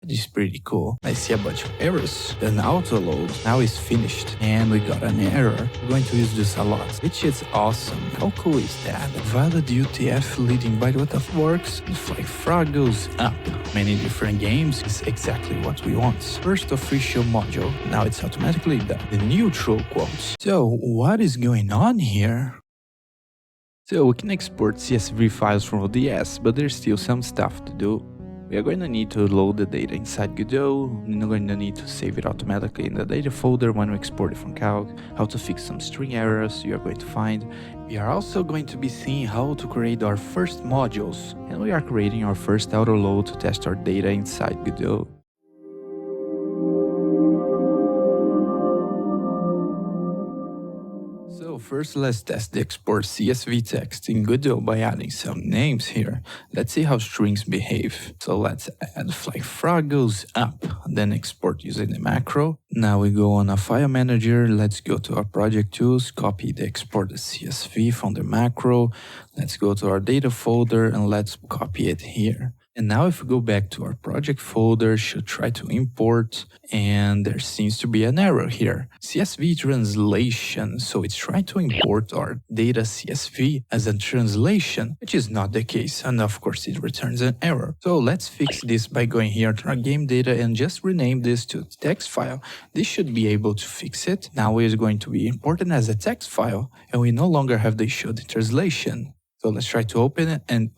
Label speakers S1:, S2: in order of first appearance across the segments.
S1: which is pretty cool. I see a bunch of errors. Then Autoload now is finished and we got an error. We're going to use this a lot, which is awesome. How cool is that? Valid UTF leading byte what the works, the flag frog goes up. Many different games is exactly what we want. First official module, now it's automatically done. The neutral quotes. So what is going on here? So we can export CSV files from ODS, but there's still some stuff to do. We are going to need to load the data inside Godot. We're going to need to save it automatically in the data folder when we export it from CALC, how to fix some string errors you are going to find. We are also going to be seeing how to create our first modules, and we are creating our first autoload to test our data inside Godot. So first let's test the export CSV text in Godot by adding some names here. Let's see how strings behave. So let's add flag frog goes up, then export using the macro. Now we go on a file manager, let's go to our project tools, copy the export the CSV from the macro. Let's go to our data folder and let's copy it here. And now if we go back to our project folder, should try to import, and there seems to be an error here. CSV translation, so it's trying to import our data CSV as a translation, which is not the case, and of course it returns an error. So let's fix this by going here to our game data and just rename this to text file. This should be able to fix it. Now it is going to be imported as a text file, and we no longer have the issue of the translation. So let's try to open it, and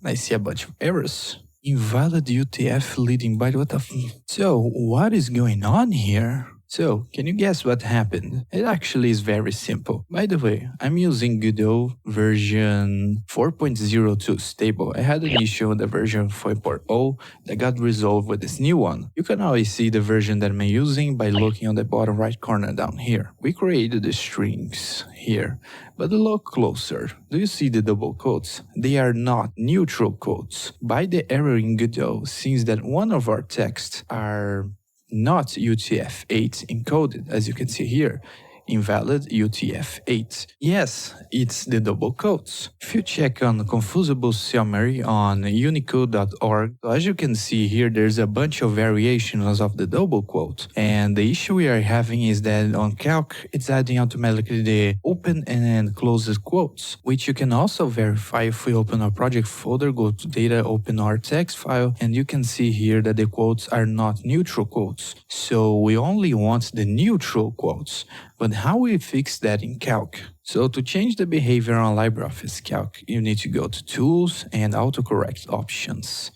S1: I see a bunch of errors. Invalid UTF leading byte, what the f... So, what is going on here? So, can you guess what happened? It actually is very simple. By the way, I'm using Godot version 4.02 stable. I had an issue with the version 4.0 that got resolved with this new one. You can always see the version that I'm using by looking on the bottom right corner down here. We created the strings here, but look closer. Do you see the double quotes? They are not neutral quotes. By the error in Godot, seems that one of our texts are not UTF-8 encoded, as you can see here. Invalid UTF-8. Yes, it's the double quotes. If you check on Confusable Summary on unicode.org, as you can see here, there's a bunch of variations of the double quote. And the issue we are having is that on CALC, it's adding automatically the open and closed quotes, which you can also verify if we open our project folder, go to data, open our text file, and you can see here that the quotes are not neutral quotes. So we only want the neutral quotes. But how we fix that in CALC? So to change the behavior on LibreOffice CALC, you need to go to Tools and Autocorrect Options.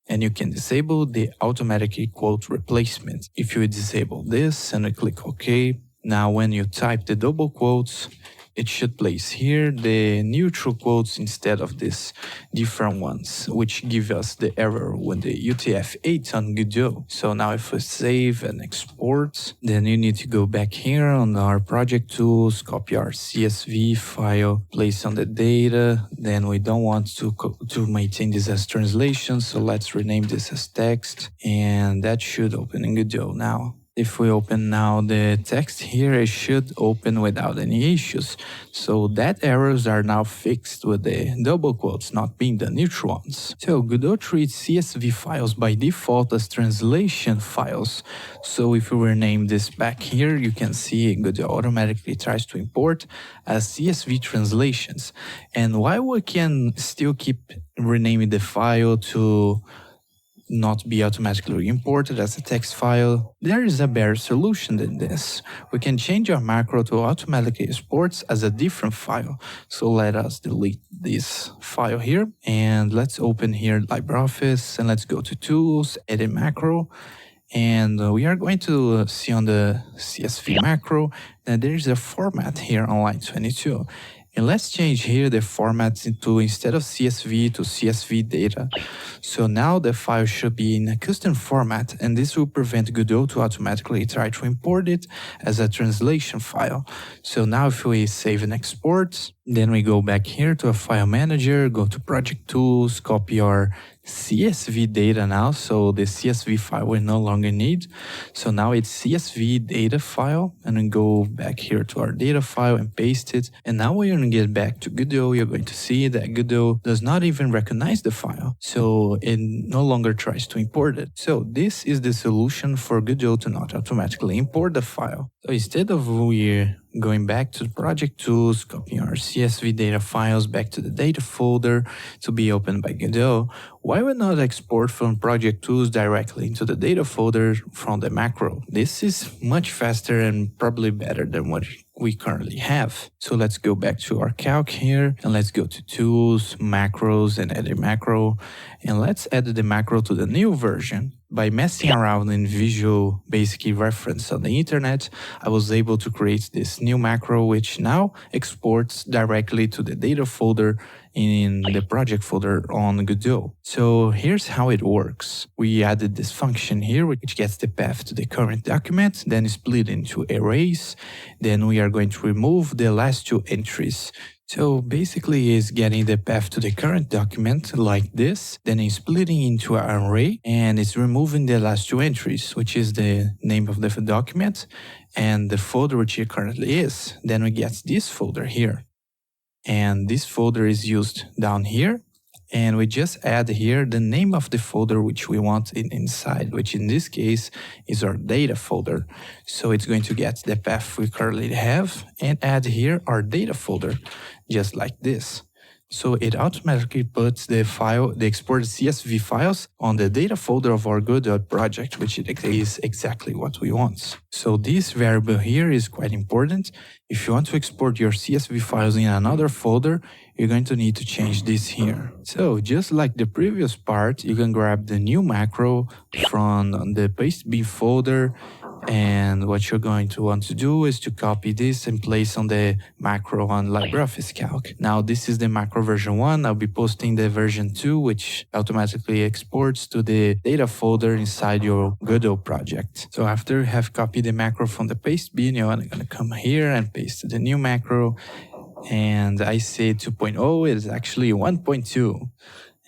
S1: And you can disable the automatic quote replacement. If you disable this and you click OK, now when you type the double quotes, it should place here the neutral quotes instead of these different ones, which give us the error with the UTF-8 on Godot. So now if we save and export, then you need to go back here on our project tools, copy our CSV file, place on the data. Then we don't want to maintain this as translation, so let's rename this as text, and that should open in Godot now. If we open now the text here, it should open without any issues. So that errors are now fixed with the double quotes not being the neutral ones. So Godot treats CSV files by default as translation files. So if we rename this back here, you can see Godot automatically tries to import as CSV translations. And while we can still keep renaming the file to not be automatically imported as a text file, there is a better solution than this. We can change our macro to automatically export as a different file. So let us delete this file here, and let's open here LibreOffice, and let's go to Tools, Edit Macro, and we are going to see on the CSV macro that there is a format here on line 22. And let's change here the format to, instead of CSV, to CSV data. So now the file should be in a custom format, and this will prevent Godot to automatically try to import it as a translation file. So now if we save and export, then we go back here to a file manager, go to project tools, copy our CSV data now, so the CSV file we no longer need. So now it's CSV data file, and then go back here to our data file and paste it. And now when you're going to get back to Godot, you're going to see that Godot does not even recognize the file. So it no longer tries to import it. So this is the solution for Godot to not automatically import the file. So instead of we're going back to the project tools, copying our CSV data files back to the data folder to be opened by Godot, why would not export from project tools directly into the data folder from the macro? This is much faster and probably better than what we currently have. So let's go back to our calc here and let's go to tools, macros, and add a macro. And let's add the macro to the new version. By messing around in Visual Basic Reference on the internet, I was able to create this new macro, which now exports directly to the data folder in the project folder on Godot. So here's how it works. We added this function here, which gets the path to the current document, then split into arrays. Then we are going to remove the last two entries. So basically is getting the path to the current document like this, then it's splitting into an array, and it's removing the last two entries, which is the name of the document and the folder which it currently is. Then we get this folder here. And this folder is used down here. And we just add here the name of the folder which we want inside, which in this case is our data folder. So it's going to get the path we currently have and add here our data folder, just like this. So it automatically puts the exported CSV files on the data folder of our Godot project, which is exactly what we want. So this variable here is quite important. If you want to export your CSV files in another folder, you're going to need to change this here. So just like the previous part, you can grab the new macro from the pastebin folder, and what you're going to want to do is to copy this and place on the macro on LibreOffice Calc. Now this is the macro version 1. I'll be posting the version 2, which automatically exports to the data folder inside your Godot project. So after you have copied the macro from the pastebin, you're going to come here and paste the new macro. And I say 2.0, it is actually 1.2.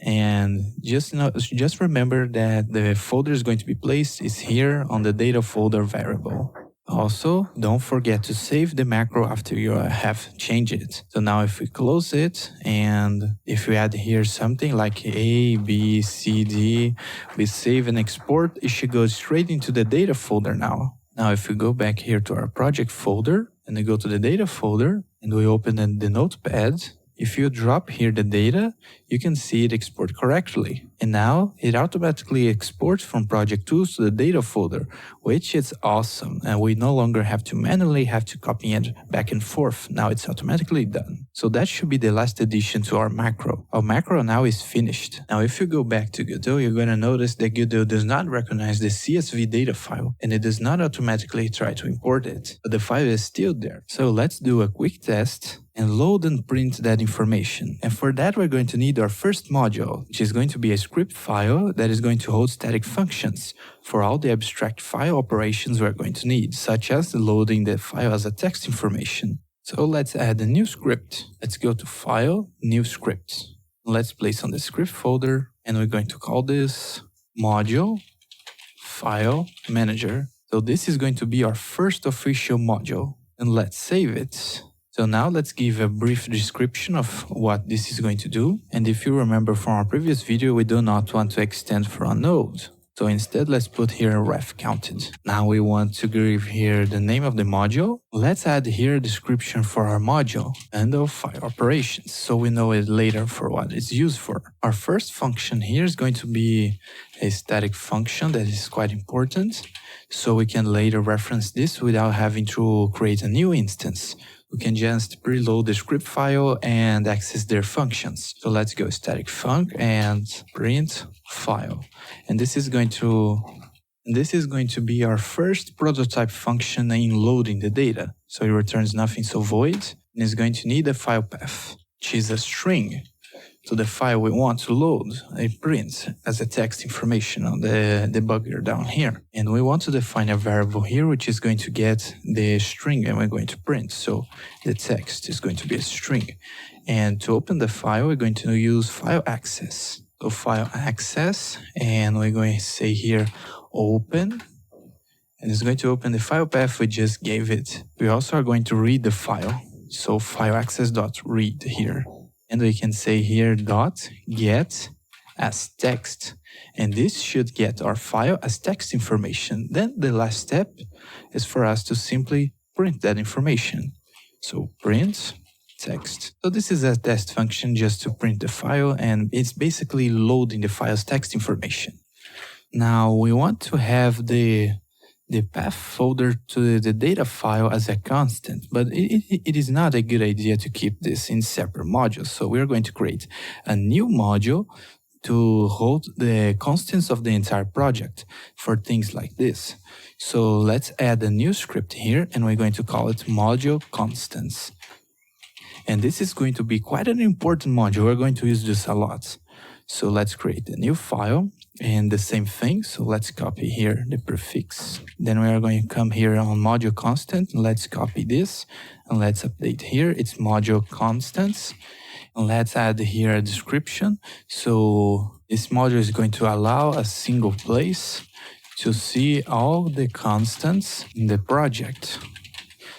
S1: And just remember that the folder is going to be placed is here on the data folder variable. Also, don't forget to save the macro after you have changed it. So now if we close it, and if we add here something like A, B, C, D, we save and export, it should go straight into the data folder now. Now if we go back here to our project folder, and we go to the data folder, and we open the notepad, if you drop here the data, you can see it export correctly. And now it automatically exports from project tools to the data folder, which is awesome. And we no longer have to manually copy it back and forth. Now it's automatically done. So that should be the last addition to our macro. Our macro now is finished. Now if you go back to Godot, you're going to notice that Godot does not recognize the CSV data file, and it does not automatically try to import it. But the file is still there. So let's do a quick test and load and print that information. And for that, we're going to need our first module, which is going to be a script file that is going to hold static functions for all the abstract file operations we're going to need, such as loading the file as a text information. So let's add a new script. Let's go to File, New Script. Let's place on the script folder, and we're going to call this Module File Manager. So this is going to be our first official module, and let's save it. So now let's give a brief description of what this is going to do. And if you remember from our previous video, we do not want to extend for a node. So instead, let's put here a ref counted. Now we want to give here the name of the module. Let's add here a description for our module and of file operations, so we know it later for what it's used for. Our first function here is going to be a static function that is quite important, so we can later reference this without having to create a new instance. We can just preload the script file and access their functions. So let's go static func and print file. And this is going to be our first prototype function in loading the data. So it returns nothing, so void, and it's going to need a file path, which is a string to the file we want to load. It prints as a text information on the debugger down here. And we want to define a variable here, which is going to get the string and we're going to print. So the text is going to be a string. And to open the file, we're going to use file access. So file access, and we're going to say here open, and it's going to open the file path we just gave it. We also are going to read the file. So file access.read here. And we can say here .get as text. And this should get our file as text information. Then the last step is for us to simply print that information. So print text. So this is a test function just to print the file, and it's basically loading the file's text information. Now we want to have the path folder to the data file as a constant, but it is not a good idea to keep this in separate modules. So we're going to create a new module to hold the constants of the entire project for things like this. So let's add a new script here, and we're going to call it module constants. And this is going to be quite an important module. We're going to use this a lot. So let's create a new file and the same thing. So let's copy here the prefix. Then we are going to come here on module constant. Let's copy this and let's update here. It's module constants. And let's add here a description. So this module is going to allow a single place to see all the constants in the project.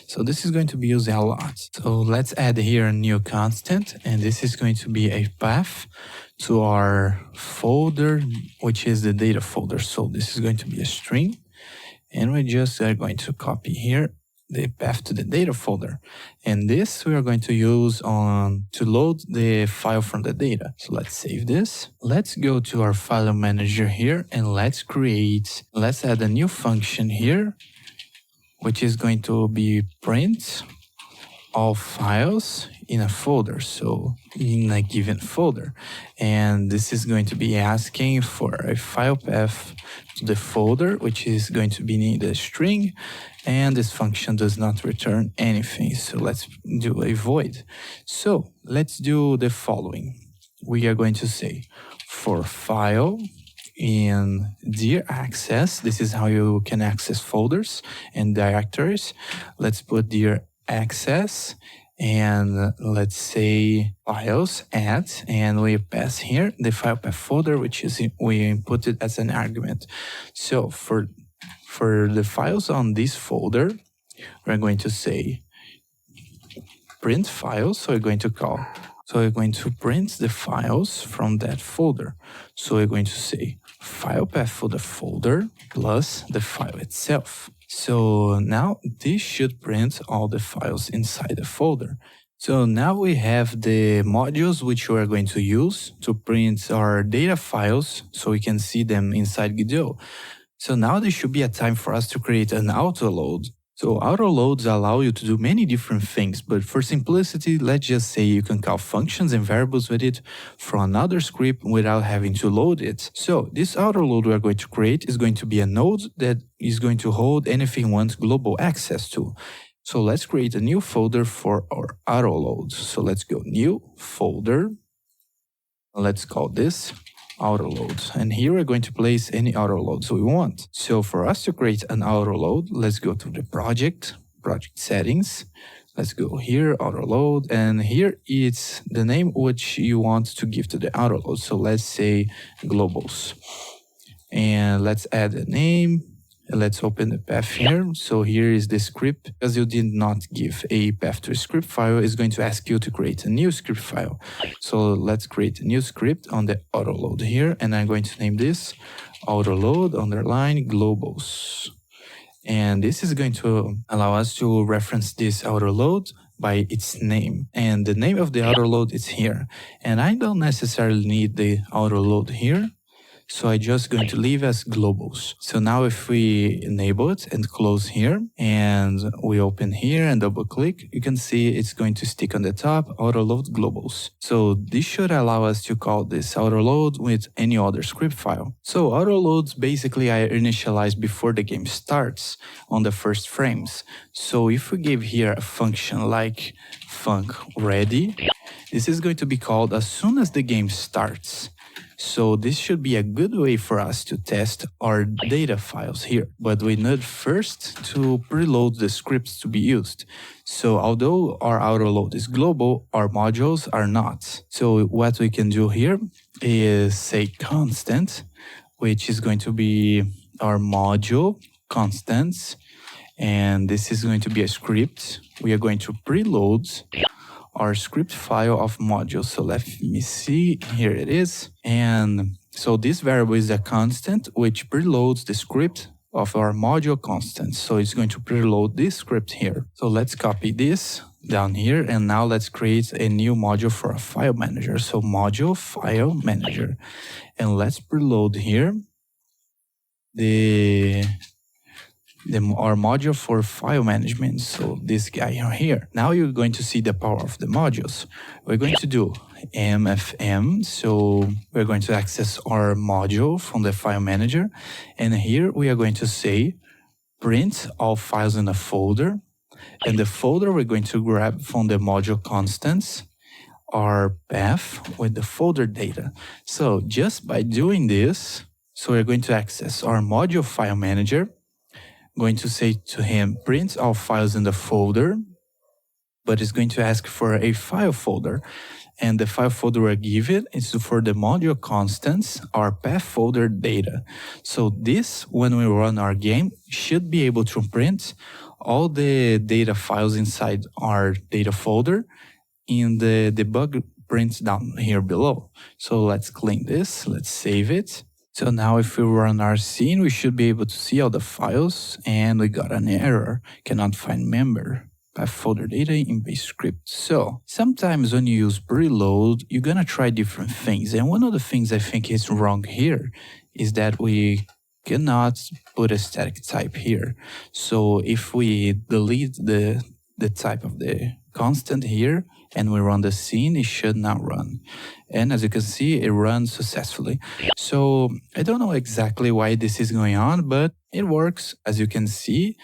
S1: So this is going to be used a lot. So let's add here a new constant, and this is going to be a path to our folder, which is the data folder. So this is going to be a string, and we just are going to copy here the path to the data folder. And this we are going to use to load the file from the data. So let's save this. Let's go to our file manager here, and let's add a new function here, which is going to be print all files in a folder, so in a given folder. And this is going to be asking for a file path to the folder, which is going to be in the string, and this function does not return anything. So let's do a void. So let's do the following. We are going to say for file in dir access, this is how you can access folders and directories. Let's put dir access, and let's say files add, and we pass here the file path folder, which is we input it as an argument. So for the files on this folder, we're going to say print files. So we're going to print the files from that folder. So we're going to say file path for the folder plus the file itself. So now this should print all the files inside the folder. So now we have the modules which we are going to use to print our data files so we can see them inside Godot. So now there should be a time for us to create an autoload. So autoloads allow you to do many different things, but for simplicity, let's just say you can call functions and variables with it from another script without having to load it. So this autoload we are going to create is going to be a node that is going to hold anything one wants global access to. So let's create a new folder for our autoload. So let's go new folder. Let's call this Autoload. And here we're going to place any autoloads we want. So for us to create an autoload, let's go to the project settings. Let's go here, autoload, and here it's the name which you want to give to the autoload. So let's say globals. And let's add a name. Let's open the path here. So here is the script. Because you did not give a path to a script file, it's going to ask you to create a new script file. So let's create a new script on the autoload here. And I'm going to name this autoload _ globals. And this is going to allow us to reference this autoload by its name. And the name of the autoload is here. And I don't necessarily need the autoload here. So I'm just going to leave as globals. So now if we enable it and close here, and we open here and double click, you can see it's going to stick on the top, autoload globals. So this should allow us to call this autoload with any other script file. So autoloads basically are initialized before the game starts on the first frames. So if we give here a function like func ready, this is going to be called as soon as the game starts. So this should be a good way for us to test our data files here. But we need first to preload the scripts to be used. So although our autoload is global, our modules are not. So what we can do here is say constant, which is going to be our module constants. And this is going to be a script. We are going to preload our script file of modules. So let me see, here it is. And so this variable is a constant which preloads the script of our module constant. So it's going to preload this script here. So let's copy this down here. And now let's create a new module for a file manager. So module file manager. And let's preload here our module for file management. So this guy here. Now you're going to see the power of the modules. We're going to do mfm. So we're going to access our module from the file manager. And here we are going to say print all files in a folder. And the folder we're going to grab from the module constants our path with the folder data. So just by doing this, so we're going to access our module file manager, going to say to him, print all files in the folder, but it's going to ask for a file folder. And the file folder we're given is for the module constants, our path folder data. So this, when we run our game, should be able to print all the data files inside our data folder in the debug print down here below. So let's clean this, let's save it. So now if we run our scene, we should be able to see all the files, and we got an error, cannot find member path folder data in base script. So sometimes when you use preload, you're gonna try different things. And one of the things I think is wrong here is that we cannot put a static type here. So if we delete the type of the constant here and we run the scene, it should not run. And as you can see, it runs successfully. So I don't know exactly why this is going on, but it works. As you can see,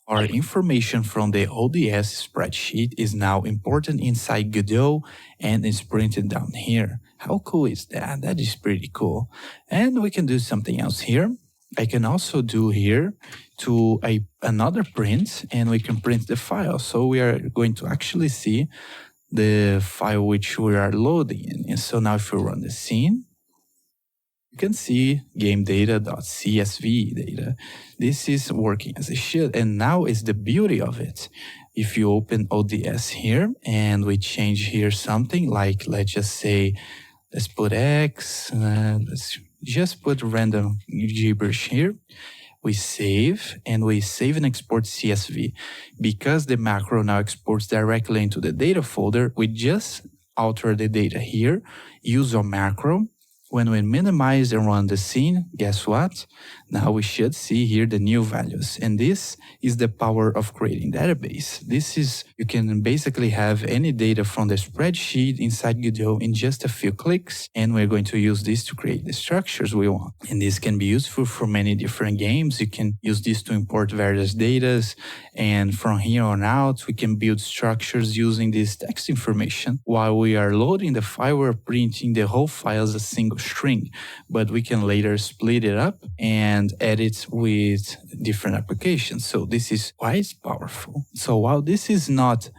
S1: our information from the ODS spreadsheet is now imported inside Godot and is printed down here. How cool is that? That is pretty cool. And we can do something else here. I can also do here to another print, and we can print the file. So we are going to actually see the file which we are loading in. And so now if we run the scene, you can see gamedata.csv data. This is working as it should. And now is the beauty of it. If you open ODS here and we change here something like, let's just say, let's put X, let's just put random gibberish here. We save and export CSV. Because the macro now exports directly into the data folder, we just alter the data here, use our macro. When we minimize and run the scene, guess what? Now we should see here the new values. And this is the power of creating database. This is, you can basically have any data from the spreadsheet inside Godot in just a few clicks. And we're going to use this to create the structures we want. And this can be useful for many different games. You can use this to import various datas. And from here on out, we can build structures using this text information. While we are loading the file, we're printing the whole file as a single string, but we can later split it up and edit with different applications. So this is quite powerful. So while this is not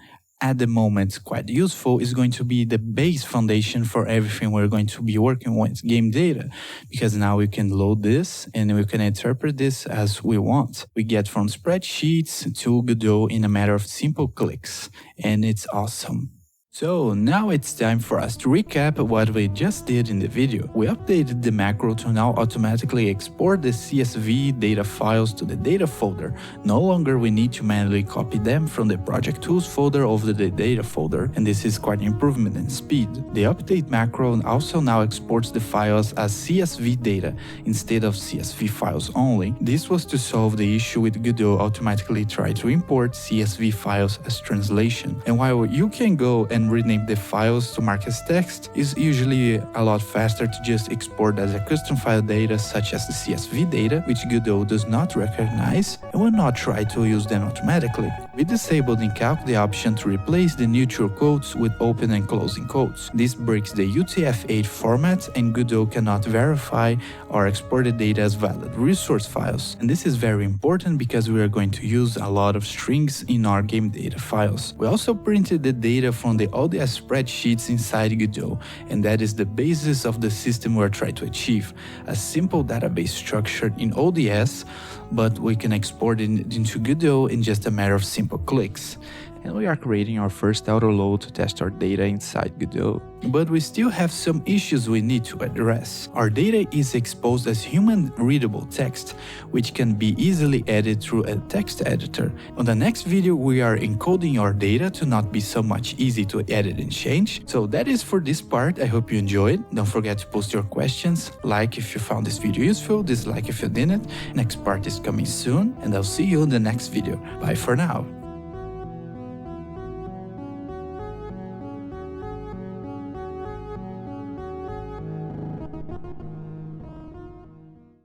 S1: at the moment quite useful, it's going to be the base foundation for everything we're going to be working with game data, because now we can load this and we can interpret this as we want. We get from spreadsheets to Godot in a matter of simple clicks, and it's awesome. So now it's time for us to recap what we just did in the video. We updated the macro to now automatically export the CSV data files to the data folder. No longer we need to manually copy them from the project tools folder over the data folder, and this is quite an improvement in speed. The update macro also now exports the files as CSV data instead of CSV files only. This was to solve the issue with Godot automatically try to import CSV files as translation. And while you can go and and rename the files to mark as text, it's usually a lot faster to just export as a custom file data such as the CSV data, which Godot does not recognize and will not try to use them automatically. We disabled in Calc the option to replace the neutral quotes with open and closing quotes. This breaks the UTF-8 format and Godot cannot verify or export the data as valid resource files. And this is very important because we are going to use a lot of strings in our game data files. We also printed the data from the ODS spreadsheets inside Godot, and that is the basis of the system we're trying to achieve. A simple database structure in ODS, but we can export it into Godot in just a matter of simple clicks. And we are creating our first autoload to test our data inside Godot. But we still have some issues we need to address. Our data is exposed as human-readable text, which can be easily edited through a text editor. On the next video, we are encoding our data to not be so much easy to edit and change. So that is for this part. I hope you enjoyed. Don't forget to post your questions, like if you found this video useful, dislike if you didn't. Next part is coming soon, and I'll see you in the next video. Bye for now.